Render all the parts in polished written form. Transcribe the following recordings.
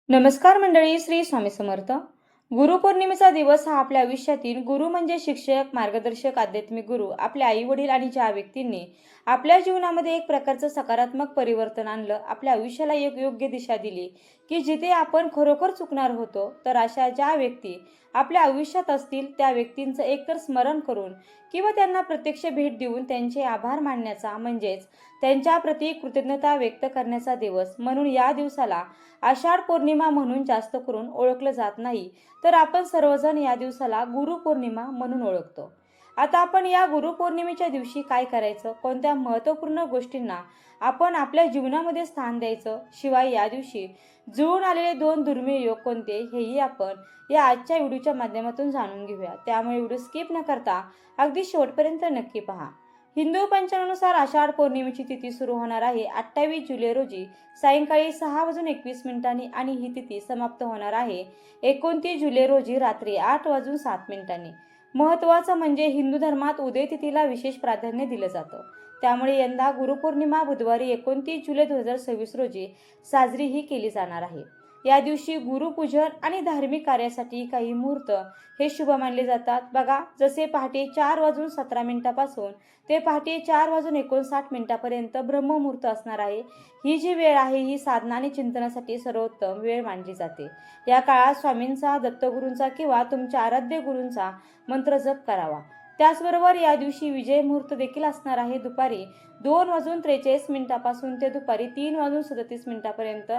नमस्कार मंडळी, श्री स्वामी समर्थ. गुरुपौर्णिमेचा दिवस हा आपल्या आयुष्यातील गुरु म्हणजे शिक्षक, मार्गदर्शक, आध्यात्मिक गुरु, आपले आई वडील आणि ज्या व्यक्तींनी आपल्या जीवनामध्ये एक प्रकारचं सकारात्मक परिवर्तन आणलं, आपल्या आयुष्याला एक योग्य दिशा दिली, की जिथे आपण खरोखर चुकणार होतो, तर अशा ज्या व्यक्ती आपल्या आयुष्यात असतील त्या व्यक्तींचं एकतर स्मरण करून किंवा त्यांना प्रत्यक्ष भेट देऊन त्यांचे आभार मानण्याचा म्हणजेच त्यांच्याप्रती कृतज्ञता व्यक्त करण्याचा दिवस म्हणून या दिवसाला आषाढ पौर्णिमा म्हणून जास्त करून ओळखलं जात नाही, तर आपण सर्वजण या दिवसाला गुरुपौर्णिमा म्हणून ओळखतो. आता आपण या गुरुपौर्णिमेच्या दिवशी काय करायचं, कोणत्या महत्त्वपूर्ण गोष्टींना आपण आपल्या जीवनामध्ये स्थान द्यायचं, शिवाय या दिवशी जुळून आलेले दोन दुर्मिळ योग कोणते, हेही आपण या आजच्या व्हिडिओच्या माध्यमातून जाणून घेऊया. त्यामुळे व्हिडिओ स्किप न करता अगदी शेवटपर्यंत नक्की पहा. हिंदू पंचांगानुसार आषाढ पौर्णिमेची तिथी सुरू होणार आहे 28 जुलै रोजी सायंकाळी 6:21 आणि ही तिथी समाप्त होणार आहे 29 जुलै रोजी रात्री 8:07. महत्त्वाचं म्हणजे हिंदू धर्मात उदय तिथीला विशेष प्राधान्य दिलं जातं. त्यामुळे यंदा गुरुपौर्णिमा बुधवारी 29 जुलै 2026 रोजी साजरीही केली जाणार आहे. या दिवशी गुरुपूजन आणि धार्मिक कार्यासाठी काही मुहूर्त हे शुभ मानले जातात. बघा, जसे पहाटे 4:17 पासून ते पहाटे 4:59 पर्यंत ब्रह्ममुहूर्त असणार आहे. ही जी वेळ आहे ही साधना आणि चिंतनासाठी सर्वोत्तम वेळ मानली जाते. या काळात स्वामींचा, दत्तगुरूंचा किंवा तुमच्या आराध्य गुरूंचा मंत्र जप करावा. त्याचबरोबर या दिवशी विजय मुहूर्त देखील असणार आहे. दुपारी 2:43 पासून ते दुपारी 3:37 पर्यंत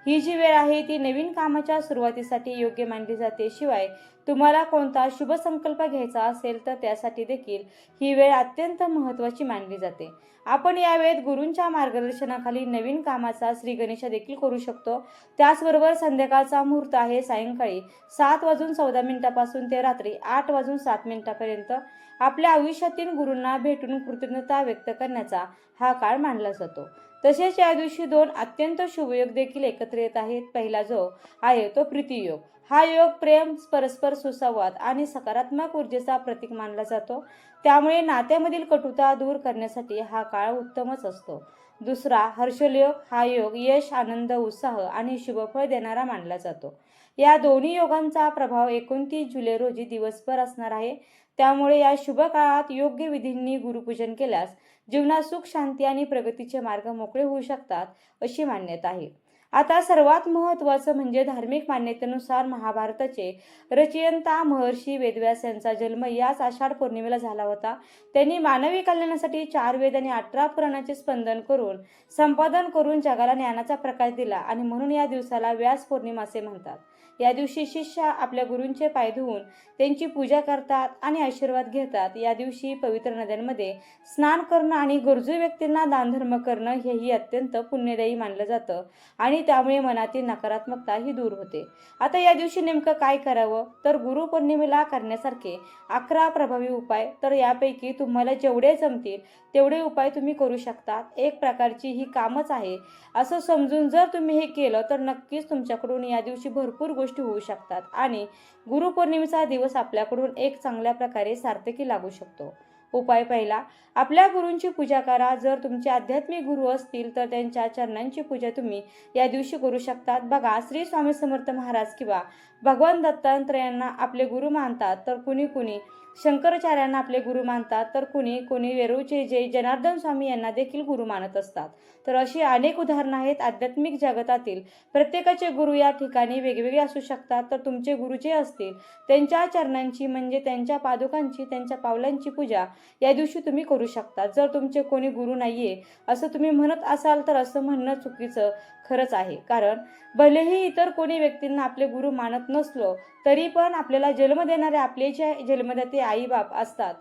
ही जी वेळ आहे ती नवीन कामाच्या सुरुवातीसाठी योग्य मानली जाते. शिवाय तुम्हाला कोणता शुभ संकल्प घ्यायचा असेल तर त्यासाठी देखील ही वेळ अत्यंत महत्त्वाची मानली जाते. आपण या वेळेत गुरूंच्या मार्गदर्शनाखाली नवीन कामाचा श्री गणेश देखील करू शकतो. त्याचबरोबर संध्याकाळचा मुहूर्त आहे सायंकाळी 7:14 पासून ते रात्री 8:07 पर्यंत. आपल्या आयुष्यातील गुरूंना भेटून कृतज्ञता व्यक्त करण्याचा हा काळ मानला जातो. तसेच या दिवशी दोन अत्यंत शुभयोग देखील एकत्र येत आहेत. पहिला जो आहे तो प्रीतियोग. हा योग प्रेम, परस्पर सुसंवाद आणि सकारात्मक ऊर्जेचा प्रतीक मानला जातो. त्यामुळे नात्यामधील कटुता दूर करण्यासाठी हा काळ उत्तमच असतो. दुसरा हर्षयोग. हा योग यश, आनंद, उत्साह आणि शुभफळ देणारा मानला जातो. या दोन्ही योगांचा प्रभाव 29 जुलै रोजी दिवसभर असणार आहे. त्यामुळे या शुभ काळात योग्य विधींनी गुरुपूजन केल्यास जीवनात सुख, शांती आणि प्रगतीचे मार्ग मोकळे होऊ शकतात, अशी मान्यता आहे. आता सर्वात महत्त्वाचं म्हणजे धार्मिक मान्यतेनुसार महाभारताचे रचयिता महर्षी वेदव्यास यांचा जन्म याच आषाढ पौर्णिमेला झाला होता. त्यांनी मानवी कल्याणासाठी 4 वेद आणि 18 पुराणांचे संपादन करून जगाला ज्ञानाचा प्रकाश दिला आणि म्हणून या दिवसाला व्यास पौर्णिमा असे म्हणतात. या दिवशी शिष्य आपल्या गुरूंचे पाय धुवून त्यांची पूजा करतात आणि आशीर्वाद घेतात. या दिवशी पवित्र नद्यांमध्ये स्नान करणं आणि गरजू व्यक्तींना दानधर्म करणं हेही अत्यंत पुण्यदायी मानलं जातं आणि त्यामुळे मनातील नकारात्मकता ही दूर होते. आता या दिवशी नेमकं काय करावं, तर गुरुपौर्णिमेला करण्यासारखे 11 प्रभावी उपाय, तर यापैकी तुम्हाला जेवढे जमतील तेवढे उपाय तुम्ही करू शकता. एक प्रकारची ही कामच आहे असं समजून जर तुम्ही हे केलं तर नक्कीच तुमच्याकडून या दिवशी भरपूर गोष्टी होऊ शकतात आणि गुरुपौर्णिमेचा दिवस आपल्याकडून एक चांगल्या प्रकारे सार्थकी लागू शकतो. उपाय पहिला, आपल्या गुरूंची पूजा करा. जर तुमचे आध्यात्मिक गुरु असतील तर त्यांच्या चरणांची पूजा तुम्ही या दिवशी करू शकतात. बघा, श्री स्वामी समर्थ महाराज किंवा भगवान दत्तात्रयांना आपले गुरु मानतात, तर कुणी शंकराचार्यांना आपले गुरु मानतात, तर कुणी वेरूळचे जे जनार्दन स्वामी यांना देखील गुरु मानत असतात. तर अशी अनेक उदाहरणं आहेत. आध्यात्मिक जगतातील प्रत्येकाचे गुरु या ठिकाणी वेगवेगळे असू शकतात. तर तुमचे गुरु जे असतील त्यांच्या चरणांची म्हणजे त्यांच्या पादुकांची, त्यांच्या पावलांची पूजा या दिवशी तुम्ही करू शकता. जर तुमचे कोणी गुरु नाहीये असं तुम्ही म्हणत असाल तर असं म्हणणं चुकीचं खरंच आहे. कारण भलेही इतर कोणी व्यक्तींना आपले गुरु मानत नसलो तरी पण आपल्याला जन्म देणारे आपले जे जन्मदाते आई बाप असतात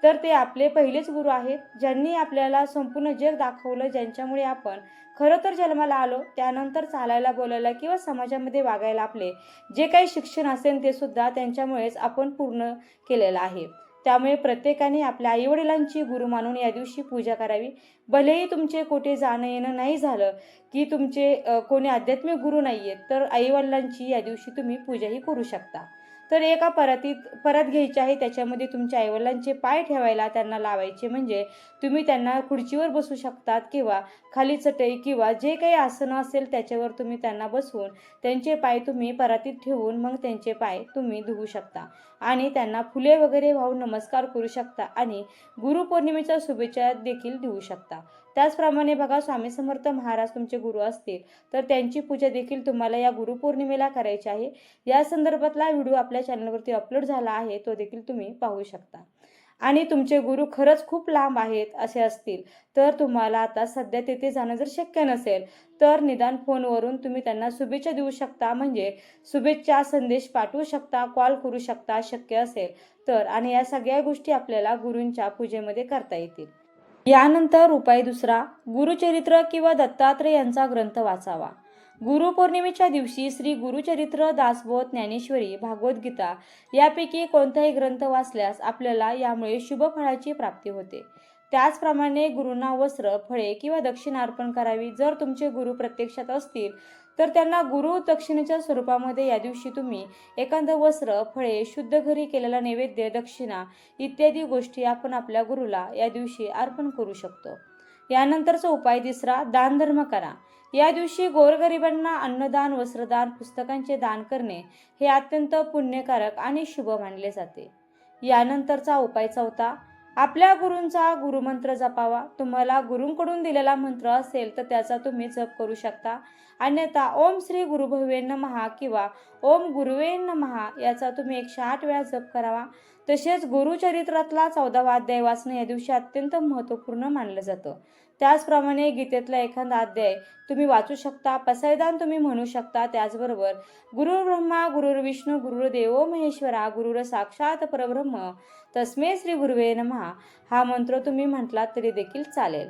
तर ते आपले पहिलेच गुरु आहेत, ज्यांनी आपल्याला संपूर्ण जग दाखवलं, ज्यांच्यामुळे आपण खरं तर जन्माला आलो. त्यानंतर चालायला, बोलायला किंवा समाजामध्ये वागायला आपले जे काही शिक्षण असेल ते सुद्धा त्यांच्यामुळेच आपण पूर्ण केलेलं आहे. त्यामुळे प्रत्येकाने आपल्या आईवडिलांची गुरु मानून या दिवशी पूजा करावी. भलेही तुमचे कुठे जाणं येणं नाही झालं की तुमचे कोणी आध्यात्मिक गुरु नाही आहेत तर आईवडिलांची या दिवशी तुम्ही पूजाही करू शकता. तर एका परत घ्यायची आहे, त्याच्यामध्ये तुमच्या आईवडिलांचे पाय ठेवायला त्यांना लावायचे, म्हणजे तुम्ही त्यांना खुर्चीवर बसू शकतात किंवा खाली चटई किंवा जे काही आसनं असेल त्याच्यावर तुम्ही त्यांना बसवून त्यांचे पाय तुम्ही परातीत ठेवून मग त्यांचे पाय तुम्ही धुवू शकता आणि त्यांना फुले वगैरे वाहून नमस्कार करू शकता आणि गुरुपौर्णिमेच्या शुभेच्छा देखील देऊ शकता. त्याचप्रमाणे बघा, स्वामी समर्थ महाराज तुमचे गुरु असतील तर त्यांची पूजा देखील तुम्हाला या गुरुपौर्णिमेला करायची आहे. या संदर्भातला व्हिडिओ आपल्या चॅनलवरती अपलोड झाला आहे, तो देखील तुम्ही पाहू शकता. आणि तुमचे गुरु खरंच खूप लांब आहेत असे असतील तर तुम्हाला आता सध्या तेथे जाणं जर शक्य नसेल तर निदान फोनवरून तुम्ही त्यांना शुभेच्छा देऊ शकता, म्हणजे शुभेच्छा संदेश पाठवू शकता, कॉल करू शकता शक्य असेल तर. आणि या सगळ्या गोष्टी आपल्याला गुरूंच्या पूजेमध्ये करता येतील. यानंतर उपाय दुसरा, गुरुचरित्र किंवा दत्तात्रय यांचा ग्रंथ वाचावा. गुरुपौर्णिमेच्या दिवशी श्री गुरुचरित्र, दासबोध, ज्ञानेश्वरी, भागवद्गीता यापैकी कोणताही ग्रंथ वाचल्यास आपल्याला यामुळे शुभ फळाची प्राप्ती होते. त्याचप्रमाणे गुरूंना वस्त्र, फळे किंवा दक्षिणा अर्पण करावी. जर तुमचे गुरु प्रत्यक्षात असतील तर त्यांना गुरु दक्षिणेच्या स्वरूपामध्ये या दिवशी तुम्ही एखादं वस्त्र, फळे, शुद्ध घरी केलेला नैवेद्य, दक्षिणा इत्यादी गोष्टी आपण आपल्या गुरुला या दिवशी अर्पण करू शकतो. यानंतरचा उपाय तिसरा, दानधर्म करा. या दिवशी गोरगरिबांना अन्नदान, वस्त्रदान, पुस्तकांचे दान करणे हे अत्यंत पुण्यकारक आणि शुभ मानले जाते. यानंतरचा उपाय चौथा, आपल्या गुरूंचा गुरुमंत्र जपावा. तुम्हाला गुरूंकडून दिलेला मंत्र असेल तर त्याचा तुम्ही जप करू शकता. अन्यथा ओम श्री गुरुभवे नमः किंवा ओम गुरुवे नमः याचा तुम्ही 108 वेळा जप करावा. तसेच गुरुचरित्रातला 14वा अध्याय वाचणं या दिवशी अत्यंत महत्त्वपूर्ण मानलं जातं. त्याचप्रमाणे गीतेतला एखादा अध्याय तुम्ही वाचू शकता, पसायदान तुम्ही म्हणू शकता. त्याचबरोबर गुरुर् ब्रह्मा गुरुर्विष्णू गुरुर्देवो महेश्वरा गुरुर साक्षात परब्रह्म तस्मै श्री गुरुवे नमः हा मंत्र तुम्ही म्हटलात तरी देखील चालेल.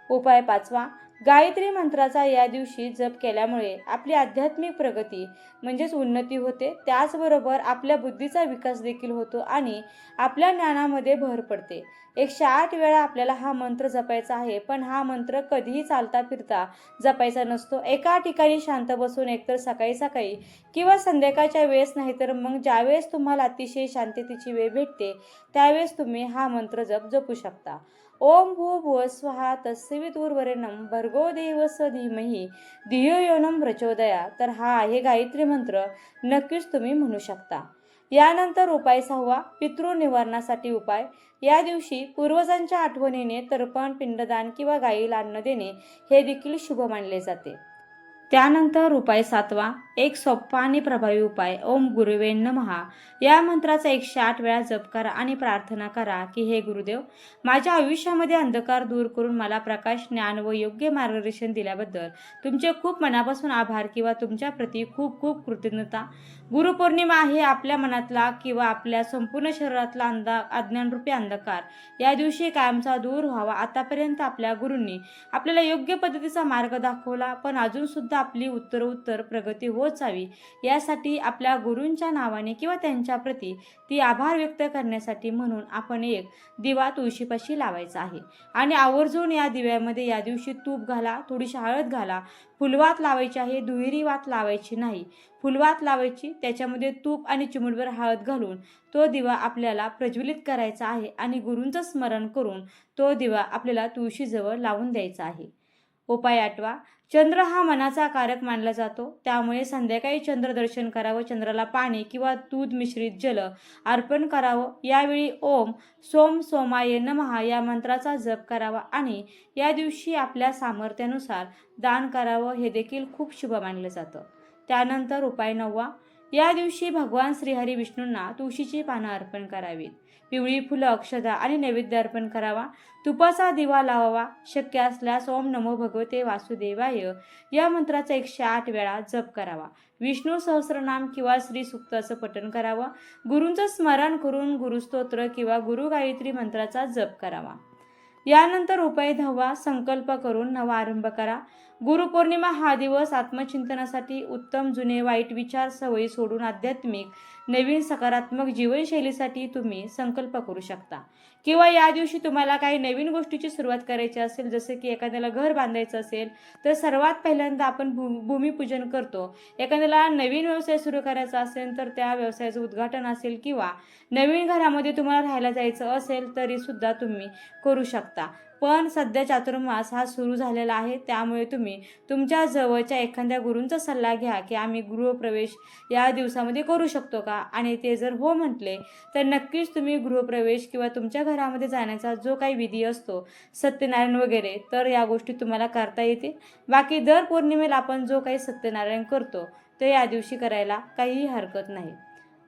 उपाय पाचवा, गायत्री मंत्राचा या दिवशी जप केल्यामुळे आपली आध्यात्मिक प्रगती म्हणजेच उन्नती होते. त्याचबरोबर आपल्या बुद्धीचा विकास देखील होतो आणि आपल्या ज्ञानामध्ये भर पडते. 108 वेळा आपल्याला हा मंत्र जपायचा आहे, पण हा मंत्र कधीही चालता फिरता जपायचा नसतो. एका ठिकाणी शांत बसून एकतर सकाळी सकाळी किंवा संध्याकाळच्या वेळेस, नाहीतर मग ज्यावेळेस तुम्हाला अतिशय शांततेची वेळ भेटते त्यावेळेस तुम्ही हा मंत्र जपू शकता. ओम भूर्भुवः स्वः तत्सवितुर्वरेण्यं भर्गो देवस्य धीमहि धियो यो नः प्रचोदयात्. तर हा आहे गायत्री मंत्र, नक्कीच तुम्ही म्हणू शकता. यानंतर उपाय सहावा, पितृ निवारणासाठी उपाय. या दिवशी पूर्वजांच्या आठवणीने तर्पण, पिंडदान किंवा गायीला अन्न देणे हे देखील शुभ मानले जाते. त्यानंतर उपाय सातवा, एक सोपा आणि प्रभावी उपाय, ओम गुरुवे नमः या मंत्राचा 108 वेळा जप करा आणि प्रार्थना करा की हे गुरुदेव, माझ्या आयुष्यामध्ये अंधकार दूर करून मला प्रकाश, ज्ञान व योग्य मार्गदर्शन दिल्याबद्दल तुमचे खूप मनापासून आभार किंवा तुमच्या प्रती खूप खूप कृतज्ञता. गुरुपौर्णिमा आहे आपल्या मनातला किंवा आपल्या संपूर्ण शरीरातला अज्ञानरूपी अंधकार या दिवशी कायमचा दूर व्हावा. आतापर्यंत आपल्या गुरूंनी आपल्याला योग्य पद्धतीचा मार्ग दाखवला, पण अजून सुद्धा आपली उत्तरोत्तर प्रगती होत जावी यासाठी आपल्या गुरूंच्या नावाने किंवा त्यांच्या प्रती ती आभार व्यक्त करण्यासाठी म्हणून आपण एक दिवा तुळशीपाशी लावायचा आहे आणि आवर्जून या दिव्यामध्ये या दिवशी तूप घाला, थोडीशी हळद घाला. फुलवात लावायची आहे, दुहेरी वात लावायची नाही, फुलवात लावायची. त्याच्यामध्ये तूप आणि चिमूटभर हळद घालून तो दिवा आपल्याला प्रज्वलित करायचा आहे आणि गुरूंचं स्मरण करून तो दिवा आपल्याला तुळशीजवळ लावून द्यायचा आहे. उपाय आठवा, चंद्र हा मनाचा कारक मानला जातो, त्यामुळे संध्याकाळी चंद्र दर्शन करावं. चंद्राला पाणी किंवा दूध मिश्रित जल अर्पण करावं. यावेळी ओम सोम सोमाय नमः या मंत्राचा जप करावा आणि या दिवशी आपल्या सामर्थ्यानुसार दान करावं, हे देखील खूप शुभ मानलं जातं. त्यानंतर उपाय नववा, या दिवशी भगवान श्रीहरी विष्णूंना तुळशीची पानं अर्पण करावीत. पिवळी फुलं, अक्षता आणि नैवेद्य अर्पण करावा. तुपाचा दिवा लावावा. शक्य असल्यास ओम नमो भगवते वासुदेवाय या मंत्राचा 108 वेळा जप करावा. विष्णू सहस्रनाम किंवा श्री सूक्ताचं पठण करावं. गुरूंचं स्मरण करून गुरुस्तोत्र किंवा गुरु गायत्री मंत्राचा जप करावा. यानंतर उपाय 10वा, संकल्प करून नवा आरंभ करा. गुरुपौर्णिमा हा दिवस आत्मचिंतनासाठी, उत्तम जुने वाईट विचार सवयी सोडून आध्यात्मिक नवीन सकारात्मक जीवनशैलीसाठी तुम्ही संकल्प करू शकता किंवा या दिवशी तुम्हाला काही नवीन गोष्टीची सुरुवात करायची असेल, जसं की एखाद्याला घर बांधायचं असेल तर सर्वात पहिल्यांदा आपण भूमिपूजन करतो. एखाद्याला नवीन व्यवसाय सुरू करायचा असेल तर त्या व्यवसायाचं उद्घाटन असेल किंवा नवीन घरामध्ये तुम्हाला राहायला जायचं असेल तरीसुद्धा तुम्ही करू शकता. पण सध्या चातुर्मास हा सुरू झालेला आहे, त्यामुळे तुम्ही तुमच्या जवळच्या एखाद्या गुरूंचा सल्ला घ्या की आम्ही गृहप्रवेश या दिवसामध्ये करू शकतो का, आणि ते जर हो म्हटले तर नक्कीच तुम्ही गृहप्रवेश किंवा तुमच्या घरामध्ये जाण्याचा जो काही विधी असतो, सत्यनारायण वगैरे, तर या गोष्टी तुम्हाला करता येतील. बाकी दर पौर्णिमेला आपण जो काही सत्यनारायण करतो ते या दिवशी करायला काहीही हरकत नाही.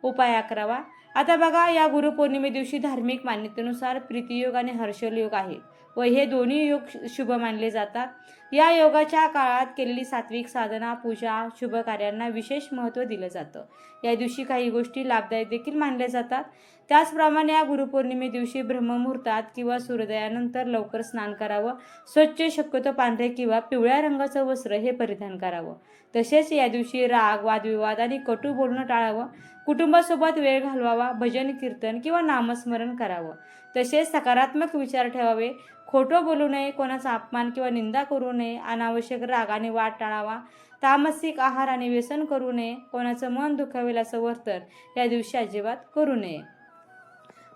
उपाय करावा. आता बघा, या गुरुपौर्णिमे दिवशी धार्मिक मान्यतेनुसार प्रीतियोग आणि हर्षयोग आहे व हे दोन्ही योग शुभ मानले जातात. या योगाच्या काळात केलेली सात्विक साधना, पूजा, शुभ कार्यांना विशेष महत्त्व दिलं जातं. या दिवशी काही गोष्टी लाभदायक देखील मानल्या जातात. त्याचप्रमाणे या गुरुपौर्णिमे दिवशी ब्रह्ममुहूर्तात किंवा सूर्योदयानंतर लवकर स्नान करावं. स्वच्छ, शक्यतो पांढरे किंवा पिवळ्या रंगाचं वस्त्र हे परिधान करावं. तसेच या दिवशी राग, वादविवाद आणि कटू बोलणं टाळावं. कुटुंबासोबत वेळ घालवावा. भजन, कीर्तन किंवा नामस्मरण करावं. तसेच सकारात्मक विचार ठेवावे. खोटं बोलू नये. कोणाचा अपमान किंवा निंदा करू नये. अनावश्यक राग आणि वाद टाळावा. तामसिक आहार आणि व्यसन करू नये. कोणाचं मन दुखावेल असं वर्तन या दिवशी अजिबात करू नये.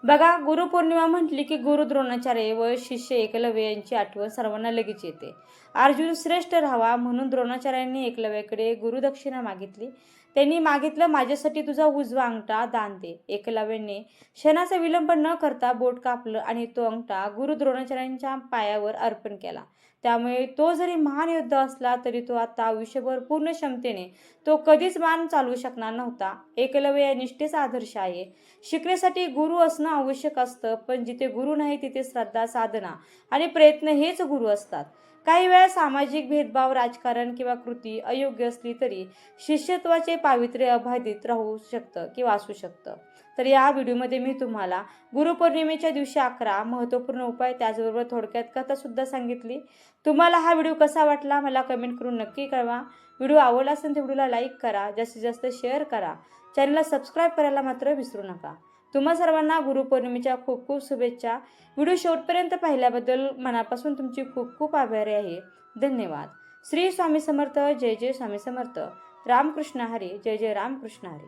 बघा, गुरुपौर्णिमा म्हटली की गुरु द्रोणाचार्य व शिष्य एकलव्य यांची आठवण सर्वांना लगेच येते. अर्जुन श्रेष्ठ राहावा म्हणून द्रोणाचार्यांनी एकलव्याकडे गुरुदक्षिणा मागितली. त्यांनी मागितलं, माझ्यासाठी तुझा उजवा अंगठा दान दे. एकलव्याने क्षणाचा विलंब न करता बोट कापलं आणि तो अंगठा गुरु द्रोणाचार्यांच्या पायावर अर्पण केला. त्यामुळे तो जरी महान योद्धा असला तरी तो आता आयुष्यभर पूर्ण क्षमतेने तो कधीच मान चालवू शकणार नव्हता. एकलव्य या निष्ठेचा आदर्श आहे. शिकण्यासाठी गुरु असणं आवश्यक असतं, पण जिथे गुरु नाही तिथे श्रद्धा, साधना आणि प्रयत्न हेच गुरु असतात. काही वेळा सामाजिक भेदभाव, राजकारण किंवा कृती अयोग्य असली तरी शिष्यत्वाचे पावित्र्य अबाधित राहू शकतं किंवा असू शकतं. तर या व्हिडिओमध्ये मी तुम्हाला गुरुपौर्णिमेच्या दिवशी 11 महत्त्वपूर्ण उपाय, त्याचबरोबर थोडक्यात कथासुद्धा सांगितली. तुम्हाला हा व्हिडिओ कसा वाटला मला कमेंट करून नक्की कळवा. व्हिडिओ आवडला असेल तर व्हिडिओला लाईक करा, जास्तीत जास्त शेअर करा, चॅनलला सबस्क्राईब करायला मात्र विसरू नका. तुम्हा सर्वांना गुरुपौर्णिमेच्या खूप खूप शुभेच्छा. व्हिडिओ शेवटपर्यंत पाहिल्याबद्दल मनापासून तुमची खूप खूप आभारी आहे. धन्यवाद. श्री स्वामी समर्थ. जय जय स्वामी समर्थ. रामकृष्ण हरी. जय जय रामकृष्ण हरी.